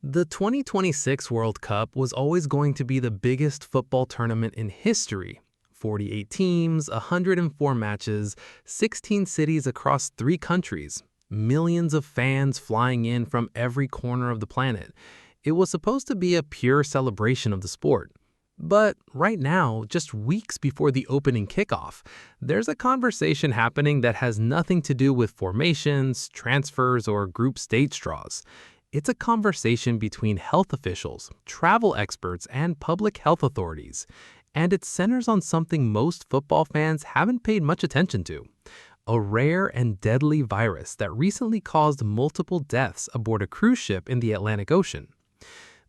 The 2026 World Cup was always going to be the biggest football tournament in history. 48 teams, 104 matches, 16 cities across 3 countries, millions of fans flying in from every corner of the planet. It was supposed to be a pure celebration of the sport. But right now, just weeks before the opening kickoff, there's a conversation happening that has nothing to do with formations, transfers, or group stage draws. It's a conversation between health officials, travel experts, and public health authorities. And it centers on something most football fans haven't paid much attention to: a rare and deadly virus that recently caused multiple deaths aboard a cruise ship in the Atlantic Ocean.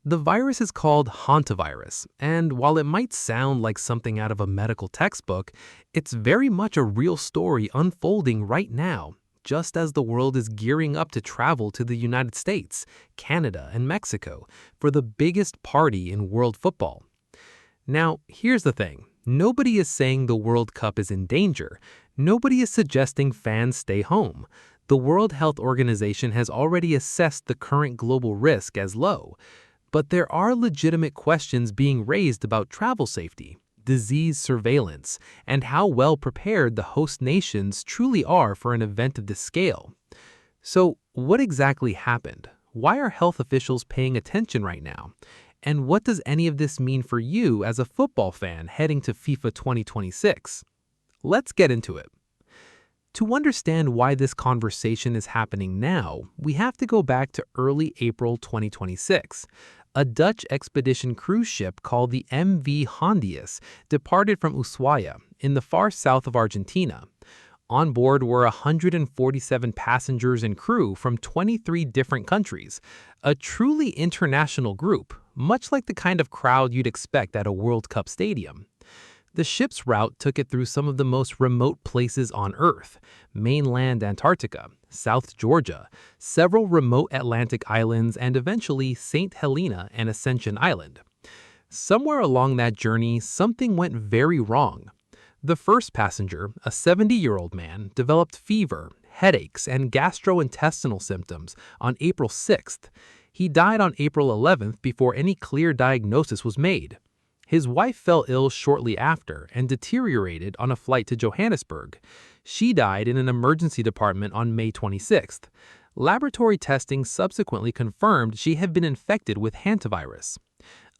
The virus is called Hantavirus, and while it might sound like something out of a medical textbook, it's very much a real story unfolding right now, just as the world is gearing up to travel to the United States, Canada, and Mexico for the biggest party in world football. Now, here's the thing. Nobody is saying the World Cup is in danger. Nobody is suggesting fans stay home. The World Health Organization has already assessed the current global risk as low. But there are legitimate questions being raised about travel safety, disease surveillance, and how well prepared the host nations truly are for an event of this scale. So, what exactly happened? Why are health officials paying attention right now? And what does any of this mean for you as a football fan heading to FIFA 2026? Let's get into it. To understand why this conversation is happening now, we have to go back to early April 2026. A Dutch expedition cruise ship called the MV Hondius departed from Ushuaia in the far south of Argentina. On board were 147 passengers and crew from 23 different countries, a truly international group, much like the kind of crowd you'd expect at a World Cup stadium. The ship's route took it through some of the most remote places on Earth: mainland Antarctica, South Georgia, several remote Atlantic islands, and eventually St. Helena and Ascension Island. Somewhere along that journey, something went very wrong. The first passenger, a 70-year-old man, developed fever, headaches, and gastrointestinal symptoms on April 6th. He died on April 11th before any clear diagnosis was made. His wife fell ill shortly after and deteriorated on a flight to Johannesburg. She died in an emergency department on May 26th. Laboratory testing subsequently confirmed she had been infected with hantavirus.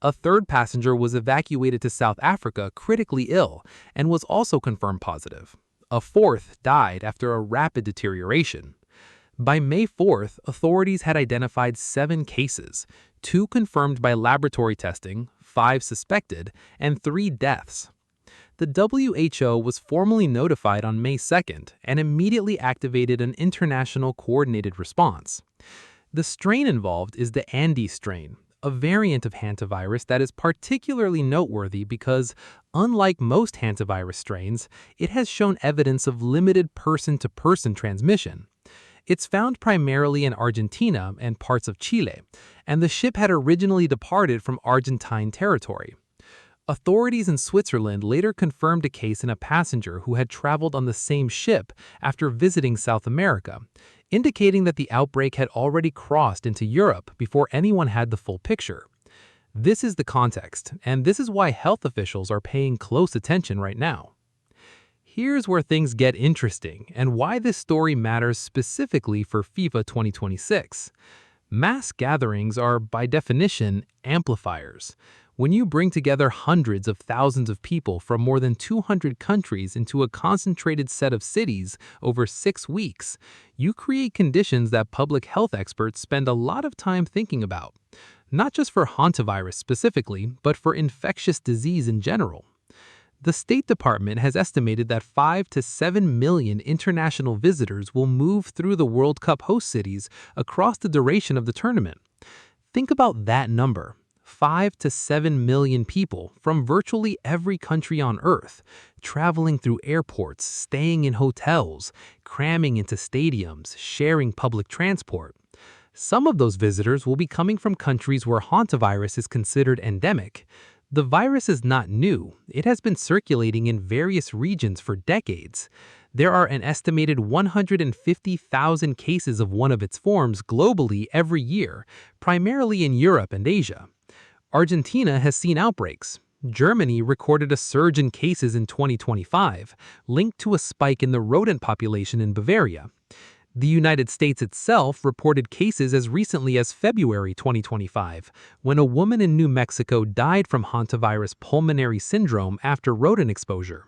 A third passenger was evacuated to South Africa critically ill and was also confirmed positive. A fourth died after a rapid deterioration. By May 4th, authorities had identified 7 cases, 2 confirmed by laboratory testing, 5 suspected, and 3 deaths. The WHO was formally notified on May 2nd and immediately activated an international coordinated response. The strain involved is the Andes strain, a variant of hantavirus that is particularly noteworthy because, unlike most hantavirus strains, it has shown evidence of limited person-to-person transmission. It's found primarily in Argentina and parts of Chile, and the ship had originally departed from Argentine territory. Authorities in Switzerland later confirmed a case in a passenger who had traveled on the same ship after visiting South America, indicating that the outbreak had already crossed into Europe before anyone had the full picture. This is the context, and this is why health officials are paying close attention right now. Here's where things get interesting and why this story matters specifically for FIFA 2026. Mass gatherings are, by definition, amplifiers. When you bring together hundreds of thousands of people from more than 200 countries into a concentrated set of cities over 6 weeks, you create conditions that public health experts spend a lot of time thinking about. Not just for hantavirus specifically, but for infectious disease in general. The State Department has estimated that 5 to 7 million international visitors will move through the World Cup host cities across the duration of the tournament. Think about that number: 5 to 7 million people from virtually every country on Earth, traveling through airports, staying in hotels, cramming into stadiums, sharing public transport. Some of those visitors will be coming from countries where hantavirus is considered endemic. The virus is not new. It has been circulating in various regions for decades. There are an estimated 150,000 cases of one of its forms globally every year, primarily in Europe and Asia. Argentina has seen outbreaks. Germany recorded a surge in cases in 2025, linked to a spike in the rodent population in Bavaria. The United States itself reported cases as recently as February 2025, when a woman in New Mexico died from hantavirus pulmonary syndrome after rodent exposure.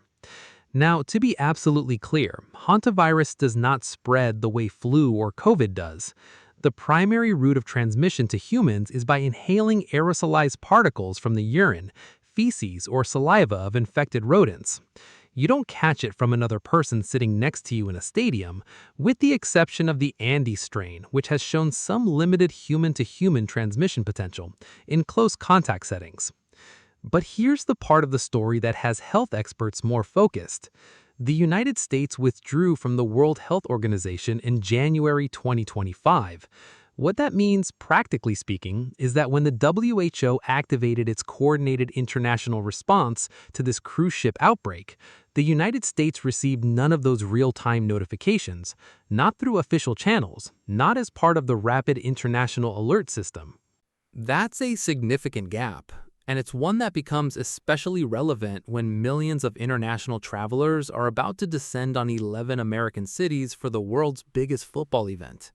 Now, to be absolutely clear, hantavirus does not spread the way flu or COVID does. The primary route of transmission to humans is by inhaling aerosolized particles from the urine, feces, or saliva of infected rodents. You don't catch it from another person sitting next to you in a stadium, with the exception of the Andes strain, which has shown some limited human-to-human transmission potential in close contact settings. But here's the part of the story that has health experts more focused. The United States withdrew from the World Health Organization in January 2025. What that means, practically speaking, is that when the WHO activated its coordinated international response to this cruise ship outbreak, the United States received none of those real-time notifications, not through official channels, not as part of the Rapid International Alert System. That's a significant gap, and it's one that becomes especially relevant when millions of international travelers are about to descend on 11 American cities for the world's biggest football event.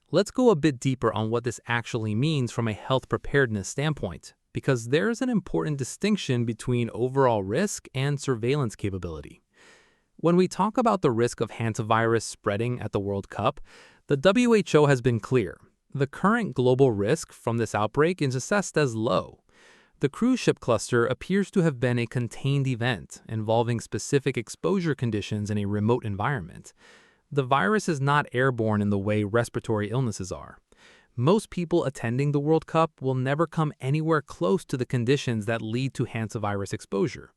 Let's go a bit deeper on what this actually means from a health preparedness standpoint, because there's an important distinction between overall risk and surveillance capability. When we talk about the risk of hantavirus spreading at the World Cup, the WHO has been clear. The current global risk from this outbreak is assessed as low. The cruise ship cluster appears to have been a contained event involving specific exposure conditions in a remote environment. The virus is not airborne in the way respiratory illnesses are. Most people attending the World Cup will never come anywhere close to the conditions that lead to hantavirus exposure.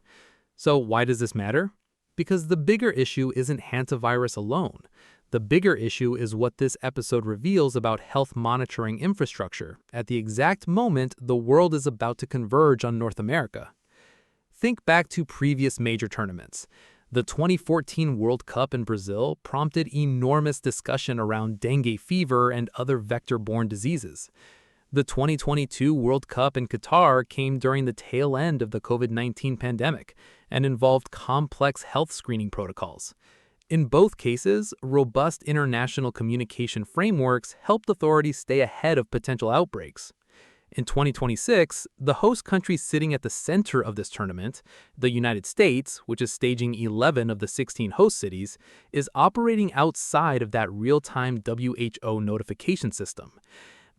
So why does this matter? Because the bigger issue isn't hantavirus alone. The bigger issue is what this episode reveals about health monitoring infrastructure at the exact moment the world is about to converge on North America. Think back to previous major tournaments. The 2014 World Cup in Brazil prompted enormous discussion around dengue fever and other vector-borne diseases. The 2022 World Cup in Qatar came during the tail end of the COVID-19 pandemic and involved complex health screening protocols. In both cases, robust international communication frameworks helped authorities stay ahead of potential outbreaks. In 2026, the host country sitting at the center of this tournament, the United States, which is staging 11 of the 16 host cities, is operating outside of that real-time WHO notification system.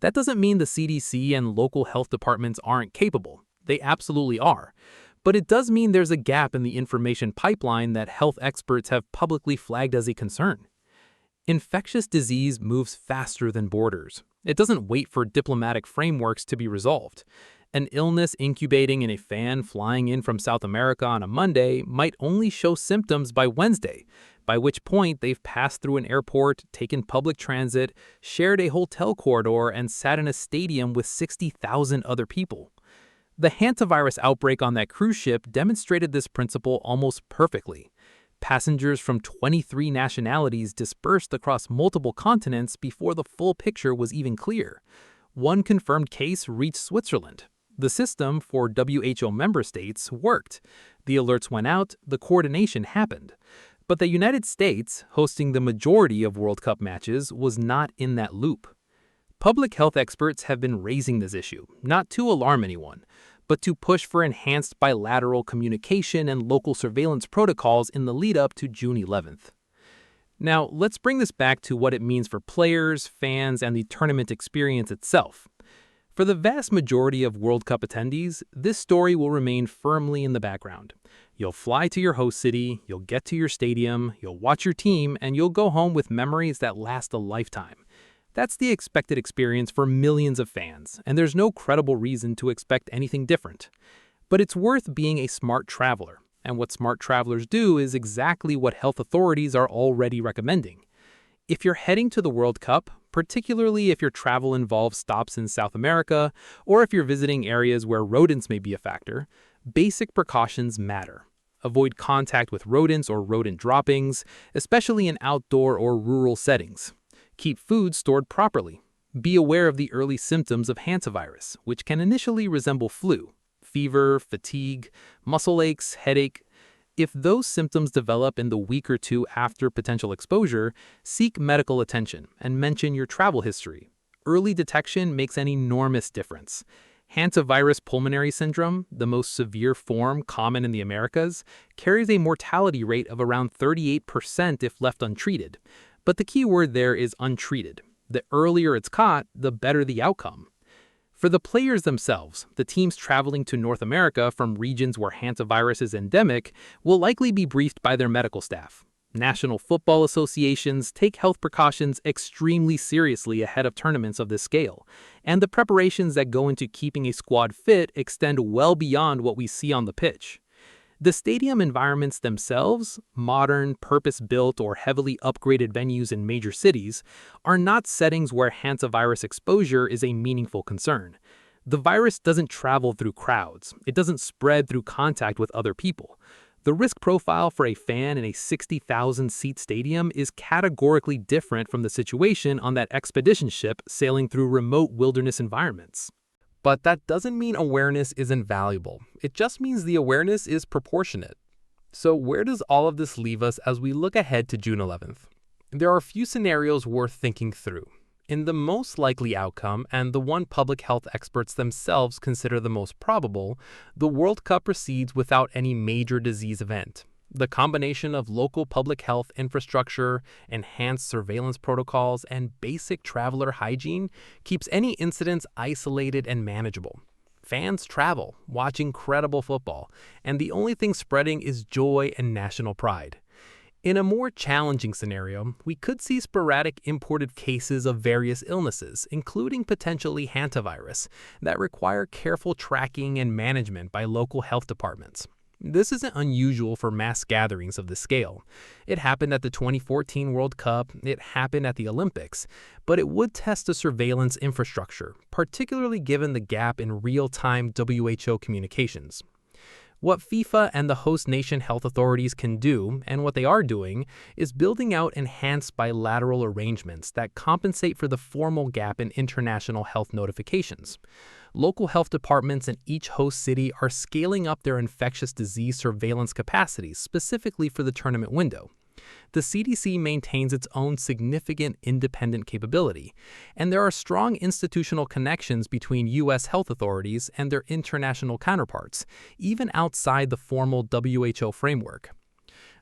That doesn't mean the CDC and local health departments aren't capable. They absolutely are. But it does mean there's a gap in the information pipeline that health experts have publicly flagged as a concern. Infectious disease moves faster than borders. It doesn't wait for diplomatic frameworks to be resolved. An illness incubating in a fan flying in from South America on a Monday might only show symptoms by Wednesday, by which point they've passed through an airport, taken public transit, shared a hotel corridor, and sat in a stadium with 60,000 other people. The hantavirus outbreak on that cruise ship demonstrated this principle almost perfectly. Passengers from 23 nationalities dispersed across multiple continents before the full picture was even clear. One confirmed case reached Switzerland. The system for WHO member states worked. The alerts went out, the coordination happened. But the United States, hosting the majority of World Cup matches, was not in that loop. Public health experts have been raising this issue, not to alarm anyone, but to push for enhanced bilateral communication and local surveillance protocols in the lead-up to June 11th. Now, let's bring this back to what it means for players, fans, and the tournament experience itself. For the vast majority of World Cup attendees, this story will remain firmly in the background. You'll fly to your host city, you'll get to your stadium, you'll watch your team, and you'll go home with memories that last a lifetime. That's the expected experience for millions of fans, and there's no credible reason to expect anything different. But it's worth being a smart traveler, and what smart travelers do is exactly what health authorities are already recommending. If you're heading to the World Cup, particularly if your travel involves stops in South America, or if you're visiting areas where rodents may be a factor, basic precautions matter. Avoid contact with rodents or rodent droppings, especially in outdoor or rural settings. Keep food stored properly. Be aware of the early symptoms of hantavirus, which can initially resemble flu, fever, fatigue, muscle aches, headache. If those symptoms develop in the week or two after potential exposure, seek medical attention and mention your travel history. Early detection makes an enormous difference. Hantavirus pulmonary syndrome, the most severe form common in the Americas, carries a mortality rate of around 38% if left untreated. But the key word there is untreated. The earlier it's caught, the better the outcome. For the players themselves, the teams traveling to North America from regions where hantavirus is endemic will likely be briefed by their medical staff. National football associations take health precautions extremely seriously ahead of tournaments of this scale, and the preparations that go into keeping a squad fit extend well beyond what we see on the pitch. The stadium environments themselves, modern, purpose-built, or heavily upgraded venues in major cities, are not settings where hantavirus exposure is a meaningful concern. The virus doesn't travel through crowds. It doesn't spread through contact with other people. The risk profile for a fan in a 60,000-seat stadium is categorically different from the situation on that expedition ship sailing through remote wilderness environments. But that doesn't mean awareness isn't valuable. It just means the awareness is proportionate. So where does all of this leave us as we look ahead to June 11th? There are a few scenarios worth thinking through. In the most likely outcome, and the one public health experts themselves consider the most probable, the World Cup proceeds without any major disease event. The combination of local public health infrastructure, enhanced surveillance protocols, and basic traveler hygiene keeps any incidents isolated and manageable. Fans travel, watch incredible football, and the only thing spreading is joy and national pride. In a more challenging scenario, we could see sporadic imported cases of various illnesses, including potentially hantavirus, that require careful tracking and management by local health departments. This isn't unusual for mass gatherings of this scale. It happened at the 2014 World Cup, it happened at the Olympics, but it would test the surveillance infrastructure, particularly given the gap in real-time WHO communications. What FIFA and the host nation health authorities can do, and what they are doing, is building out enhanced bilateral arrangements that compensate for the formal gap in international health notifications. Local health departments in each host city are scaling up their infectious disease surveillance capacities specifically for the tournament window. The CDC maintains its own significant independent capability, and there are strong institutional connections between U.S. health authorities and their international counterparts, even outside the formal WHO framework.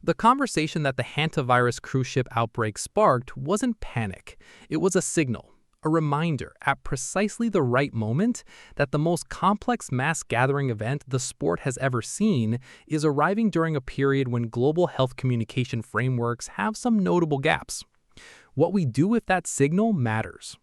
The conversation that the hantavirus cruise ship outbreak sparked wasn't panic. It was a signal. A reminder, at precisely the right moment, that the most complex mass gathering event the sport has ever seen is arriving during a period when global health communication frameworks have some notable gaps. What we do with that signal matters.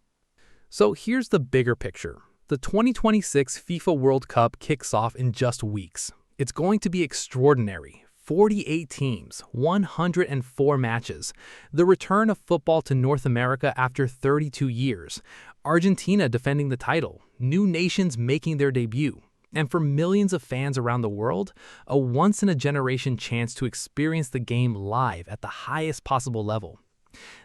So here's the bigger picture. The 2026 FIFA World Cup kicks off in just weeks. It's going to be extraordinary. 48 teams, 104 matches, the return of football to North America after 32 years, Argentina defending the title, new nations making their debut, and for millions of fans around the world, a once-in-a-generation chance to experience the game live at the highest possible level.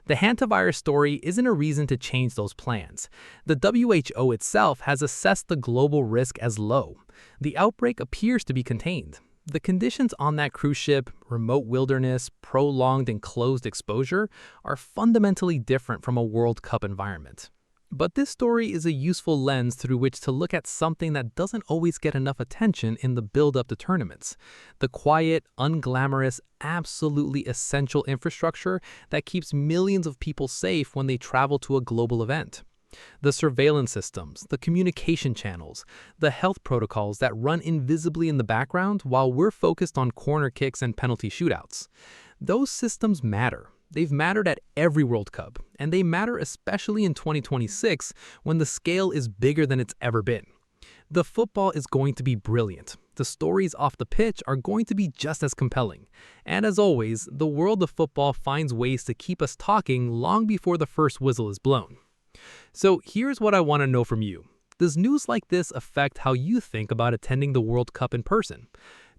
The hantavirus story isn't a reason to change those plans. The WHO itself has assessed the global risk as low. The outbreak appears to be contained. The conditions on that cruise ship, remote wilderness, prolonged and closed exposure, are fundamentally different from a World Cup environment. But this story is a useful lens through which to look at something that doesn't always get enough attention in the build-up to tournaments: the quiet, unglamorous, absolutely essential infrastructure that keeps millions of people safe when they travel to a global event. The surveillance systems, the communication channels, the health protocols that run invisibly in the background while we're focused on corner kicks and penalty shootouts. Those systems matter. They've mattered at every World Cup, and they matter especially in 2026 when the scale is bigger than it's ever been. The football is going to be brilliant. The stories off the pitch are going to be just as compelling. And as always, the world of football finds ways to keep us talking long before the first whistle is blown. So here's what I want to know from you. Does news like this affect how you think about attending the World Cup in person?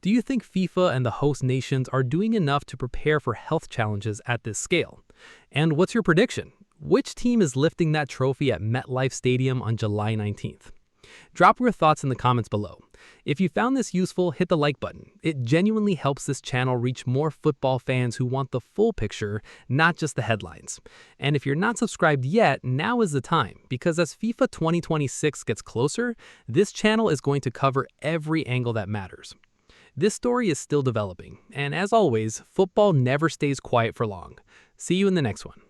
Do you think FIFA and the host nations are doing enough to prepare for health challenges at this scale? And what's your prediction? Which team is lifting that trophy at MetLife Stadium on July 19th? Drop your thoughts in the comments below. If you found this useful, hit the like button. It genuinely helps this channel reach more football fans who want the full picture, not just the headlines. And if you're not subscribed yet, now is the time, because as FIFA 2026 gets closer, this channel is going to cover every angle that matters. This story is still developing, and as always, football never stays quiet for long. See you in the next one.